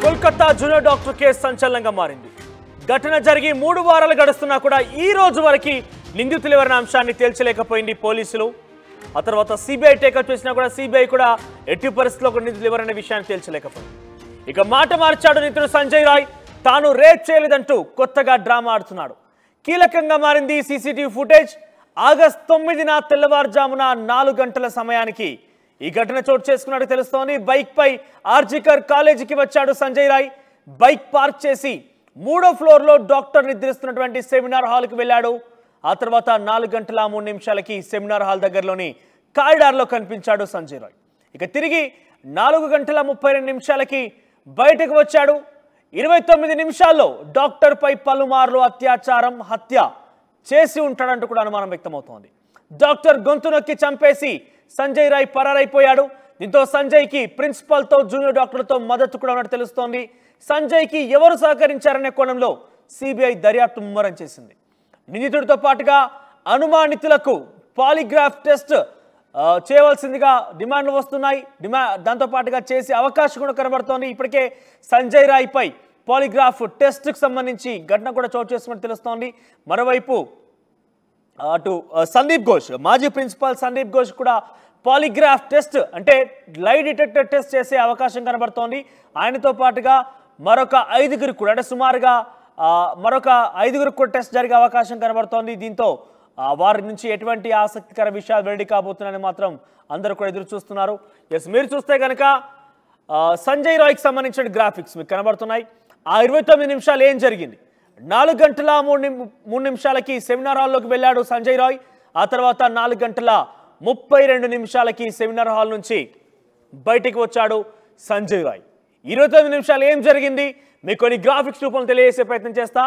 Kolkata junior doctor case సంచలనంగా మారింది. ఘటన జరిగి 3 వారాలు గడుస్తున్నా కూడా ఈ రోజు వరకు నిందితులు ఎవరైన అంశాన్ని తేల్చలేకపోయింది పోలీసులు. ఆ తర్వాత సిబిఐ టేకప్ చేసినా కూడా సిబిఐ కూడా ఎట్టి పరిస్థితుల్లో నిందితులు ఎవరైన విషయాన్ని తేల్చలేకపోయింది. ఇక మాట మార్చాడు నిందితుడు సంజయ్ రాయ్. తాను రేప్ చేయలేదంటూ కొత్తగా డ్రామా ఆడుతున్నాడు. కీలకంగా మారింది సీసీటీవీ ఫుటేజ్. ఆగస్టు 9న తెల్లవారుజామున 4 గంటల సమయానికి ఈ ఘటన చోటు చేసుకున్నట్టు తెలుస్తోంది. బైక్ పై ఆర్జికర్ కాలేజీకి వచ్చాడు సంజయ్ రాయ్. బైక్ పార్క్ చేసి 3వ ఫ్లోర్లో డాక్టర్ నిద్రిస్తున్నటువంటి సెమినార్ హాల్కి వెళ్ళాడు. ఆ తర్వాత 4 గంటల 3 నిమిషాలకి సెమినార్ హాల్ దగ్గరలోని కారిడార్లో కనిపించాడు సంజయ్ రాయ్. ఇక తిరిగి 4 గంటల 32 నిమిషాలకి బయటకు వచ్చాడు. 29 నిమిషాల్లో డాక్టర్ పై పలుమార్లు అత్యాచారం, హత్య చేసి ఉంటాడంటూ కూడా అనుమానం వ్యక్తమవుతోంది. డాక్టర్ గొంతు నొక్కి చంపేసి సంజయ్ రాయ్ పరారైపోయాడు. దీంతో సంజయ్కి ప్రిన్సిపల్తో జూనియర్ డాక్టర్లతో మద్దతు కూడా ఉన్నట్టు తెలుస్తోంది. సంజయ్కి ఎవరు సహకరించారనే కోణంలో సిబిఐ దర్యాప్తు ముమ్మరం చేసింది. నిందితుడితో పాటుగా అనుమానితులకు పాలిగ్రాఫ్ టెస్ట్ చేయవలసిందిగా డిమాండ్లు వస్తున్నాయి. దాంతో పాటుగా చేసే అవకాశం కూడా కనబడుతోంది. ఇప్పటికే సంజయ్ రాయ్ పై పాలిగ్రాఫ్ టెస్ట్కి సంబంధించి ఘటన కూడా చోటు చేసుకున్నట్టు తెలుస్తోంది. మరోవైపు అటు సందీప్ ఘోష్, మాజీ ప్రిన్సిపాల్ సందీప్ ఘోష్ కూడా పాలిగ్రాఫ్ టెస్ట్ అంటే లై డిటెక్టర్ టెస్ట్ చేసే అవకాశం కనబడుతోంది. ఆయనతో పాటుగా మరొక 5గురికి కూడా అంటే సుమారుగా మరొక 5గురికి కూడా టెస్ట్ జరిగే అవకాశం కనబడుతోంది. దీంతో వారి నుంచి ఎటువంటి ఆసక్తికర విషయాలు వెల్లడి కాబోతున్నాయని మాత్రం అందరూ కూడా ఎదురు చూస్తున్నారు. ఎస్, మీరు చూస్తే కనుక సంజయ్ రాయ్కి సంబంధించిన గ్రాఫిక్స్ మీకు కనబడుతున్నాయి. ఆ 29 నిమిషాలు ఏం జరిగింది? 4 గంటల 3 నిమిషాలకి సెమినార్ హాల్లోకి వెళ్ళాడు సంజయ్ రాయ్. ఆ తర్వాత 4 గంటల 32 నిమిషాలకి సెమినార్ హాల్ నుంచి బయటికి వచ్చాడు సంజయ్ రాయ్. 29 నిమిషాలు ఏం జరిగింది మీకు కొన్ని గ్రాఫిక్స్ రూపంలో తెలియజేసే ప్రయత్నం చేస్తా.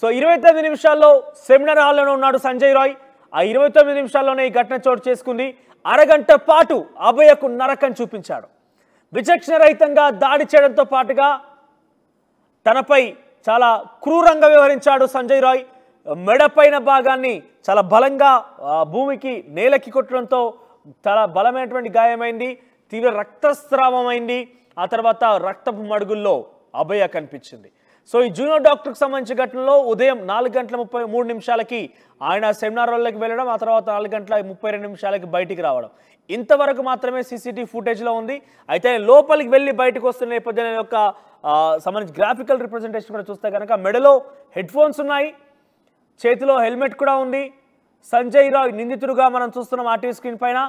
సో 29 నిమిషాల్లో సెమినార్ హాల్లోనే ఉన్నాడు సంజయ్ రాయ్. ఆ 29 నిమిషాల్లోనే ఈ ఘటన చోటు చేసుకుంది. అరగంట పాటు అభయకు నరకం చూపించాడు. విచక్షణ రహితంగా దాడి చేయడంతో పాటుగా తనపై చాలా క్రూరంగా వ్యవహరించాడు సంజయ్ రాయ్. మెడపైన భాగాన్ని చాలా బలంగా భూమికి నేలకి కొట్టడంతో చాలా బలమైనటువంటి గాయమైంది. తీవ్ర రక్తస్రావమైంది. ఆ తర్వాత రక్తపు మడుగుల్లో అభయ కనిపించింది. సో ఈ జూనియర్ డాక్టర్కి సంబంధించిన ఘటనలో ఉదయం 4 గంటల 33 నిమిషాలకి ఆయన సెమినార్ హాల్లోకి వెళ్ళడం, ఆ తర్వాత 4 గంటల 32 నిమిషాలకి బయటికి రావడం. ఇంతవరకు మాత్రమే సీసీటీవీ ఫుటేజ్లో ఉంది. అయితే లోపలికి వెళ్ళి బయటకు వస్తున్న నేపథ్యం యొక్క సంబంధించి గ్రాఫికల్ రిప్రజెంటేషన్ కూడా చూస్తే కనుక మెడలో హెడ్ ఫోన్స్ ఉన్నాయి, చేతిలో హెల్మెట్ కూడా ఉంది. సంజయ్ రాయ్ నిందితుడుగా మనం చూస్తున్నాం ఆర్టీవీ స్క్రీన్ పైన.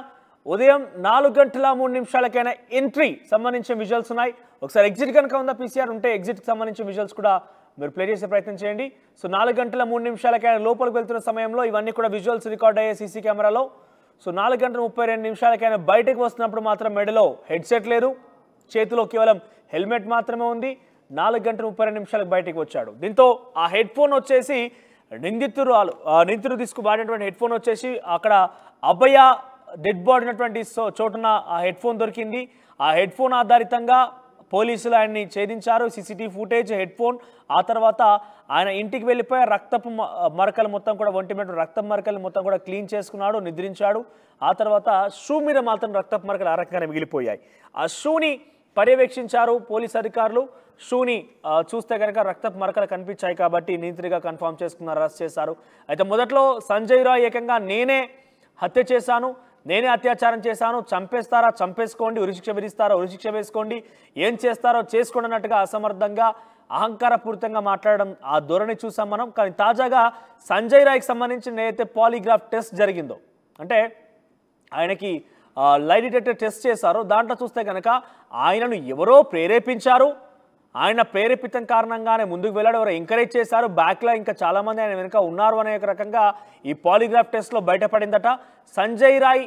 ఉదయం 4 గంటల 3 నిమిషాలకైనా ఎంట్రీ సంబంధించిన విజువల్స్ ఉన్నాయి. ఒకసారి ఎగ్జిట్ కనుక ఉందా పీసీఆర్ ఉంటే ఎగ్జిట్కి సంబంధించిన విజువల్స్ కూడా మీరు ప్లే చేసే ప్రయత్నం చేయండి. సో 4 గంటల 3 నిమిషాలకైనా లోపలికి వెళ్తున్న సమయంలో ఇవన్నీ కూడా విజువల్స్ రికార్డ్ అయ్యే సీసీ కెమెరాలో. సో 4 గంటల 32 నిమిషాలకైనా బయటకు వస్తున్నప్పుడు మాత్రం మెడలో హెడ్సెట్ లేదు, చేతిలో కేవలం హెల్మెట్ మాత్రమే ఉంది. 4 గంటల 32 నిమిషాలకు బయటకు వచ్చాడు. దీంతో ఆ హెడ్ ఫోన్ వచ్చేసి నిందితుడు తీసుకువాడినటువంటి హెడ్ ఫోన్ వచ్చేసి అక్కడ అభయ డెడ్ బాడీ ఉన్నటువంటి చోటున ఆ హెడ్ ఫోన్ దొరికింది. ఆ హెడ్ ఫోన్ ఆధారితంగా పోలీసులు ఆయన్ని ఛేదించారు. CCTV footage, headphone. ఆ తర్వాత ఆయన ఇంటికి వెళ్ళిపోయి రక్తపు మరకలు మొత్తం కూడా ఒంటి మీద రక్తం మరకలు మొత్తం కూడా క్లీన్ చేసుకున్నాడు, నిద్రించాడు. ఆ తర్వాత షూ మీద మాత్రం రక్తపు మరకలు ఆ రకంగానే మిగిలిపోయాయి. ఆ షూని పర్యవేక్షించారు పోలీస్ అధికారులు. షూని చూస్తే కనుక రక్తపు మరకలు కనిపించాయి కాబట్టి నిందితుడిగా కన్ఫర్మ్ చేసుకున్నారు, అరెస్ట్ చేశారు. అయితే మొదట్లో సంజయ్ రాయ్ ఏకంగా నేనే హత్య చేశాను, నేనే అత్యాచారం చేశాను, చంపేస్తారా చంపేసుకోండి, ఉరిశిక్ష విధిస్తారా ఉరిశిక్ష వేసుకోండి, ఏం చేస్తారో చేసుకోండి అన్నట్టుగా అసమర్థంగా అహంకారపూరితంగా మాట్లాడడం ఆ ధోరణి చూసాం మనం. కానీ తాజాగా సంజయ్ రాయ్కి సంబంధించిన ఏదైతే పాలిగ్రాఫ్ టెస్ట్ జరిగిందో అంటే ఆయనకి లై డిటెక్టర్ టెస్ట్ చేశారో దాంట్లో చూస్తే కనుక ఆయనను ఎవరో ప్రేరేపించారు, ఆయన ప్రేరేపితం కారణంగానే ముందుకు వెళ్ళాడు, ఎవరో ఎంకరేజ్ చేశారు, బ్యాక్లో ఇంకా చాలామంది ఆయన వెనుక ఉన్నారు అనే రకంగా ఈ పాలిగ్రాఫ్ టెస్ట్లో బయటపడిందట. సంజయ్ రాయ్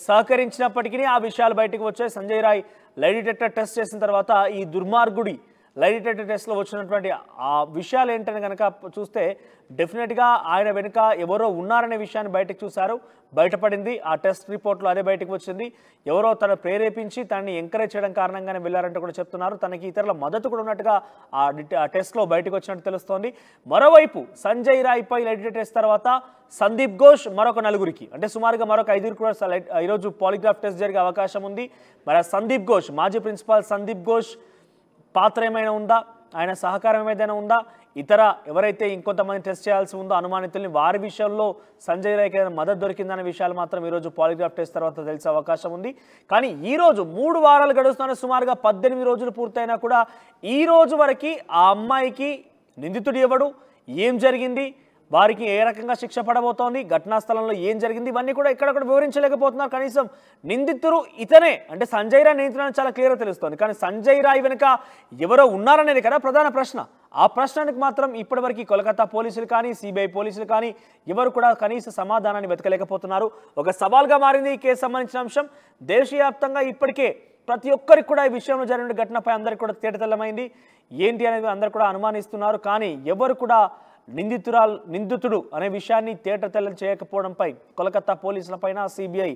సహకరించినప్పటికీ ఆ విషయాలు బయటకు వచ్చాయి. Sanjay Roy lie detector test చేసిన తర్వాత ఈ దుర్మార్గుడి లై డిటెక్టర్ టెస్ట్లో వచ్చినటువంటి ఆ విషయాలు ఏంటని కనుక చూస్తే డెఫినెట్గా ఆయన వెనుక ఎవరో ఉన్నారనే విషయాన్ని బయటకు చూశారు, బయటపడింది. ఆ టెస్ట్ రిపోర్ట్లో అదే బయటకు వచ్చింది. ఎవరో తను ప్రేరేపించి తనని ఎంకరేజ్ చేయడం కారణంగానే వెళ్ళారంటూ కూడా చెప్తున్నారు. తనకి ఇతరుల మద్దతు కూడా ఉన్నట్టుగా ఆ టెస్ట్లో బయటకు వచ్చినట్టు తెలుస్తోంది. మరోవైపు సంజయ్ రాయ్పై లై డిటెక్టర్ టెస్ట్ తర్వాత సందీప్ ఘోష్ మరొక 4గురికి అంటే సుమారుగా మరొక 5గురికి కూడా ఈరోజు పాలిగ్రాఫ్ టెస్ట్ జరిగే అవకాశం ఉంది. మరి సందీప్ ఘోష్, మాజీ ప్రిన్సిపాల్ సందీప్ ఘోష్ పాత్ర ఏమైనా ఉందా, ఆయన సహకారం ఏదైనా ఉందా, ఇతర ఎవరైతే ఇంకొంతమంది టెస్ట్ చేయాల్సి ఉందో అనుమానితుల్ని వారి విషయంలో సంజయ్ రాయ్కి ఏదైనా మద్దతు దొరికిందనే విషయాలు మాత్రం ఈరోజు పాలిగ్రాఫ్ టెస్ట్ తర్వాత తెలిసే అవకాశం ఉంది. కానీ ఈరోజు 3 వారాలు గడుస్తున్న సుమారుగా 18 రోజులు పూర్తయినా కూడా ఈ రోజు వరకు ఆ అమ్మాయికి నిందితుడు ఎవడు, ఏం జరిగింది, వారికి ఏ రకంగా శిక్ష పడబోతోంది, ఘటనా స్థలంలో ఏం జరిగింది, ఇవన్నీ కూడా ఎక్కడక్కడ వివరించలేకపోతున్నారు. కనీసం నిందితుడు ఇతనే అంటే సంజయ్ రాయ్ నిందితుడు చాలా క్లియర్గా తెలుస్తోంది. కానీ సంజయ్ రాయ్ వెనుక ఎవరో ఉన్నారనేది కదా ప్రధాన ప్రశ్న. ఆ ప్రశ్నకు మాత్రం ఇప్పటివరకు కోల్కతా పోలీసులు కానీ సిబిఐ పోలీసులు కానీ ఎవరు కూడా కనీస సమాధానాన్ని వెతకలేకపోతున్నారు. ఒక సవాల్గా మారింది ఈ కేసు సంబంధించిన అంశం. దేశవ్యాప్తంగా ఇప్పటికే ప్రతి ఒక్కరికి కూడా ఈ విషయంలో జరిగిన ఘటనపై అందరికీ కూడా తేటతెల్లమైంది. ఏంటి అనేది అందరు కూడా అనుమానిస్తున్నారు. కానీ ఎవరు కూడా నిందితుడు అనే విషయాన్ని తేటతెల్లం చేయకపోవడంపై కోల్కతా పోలీసులపైన సిబిఐ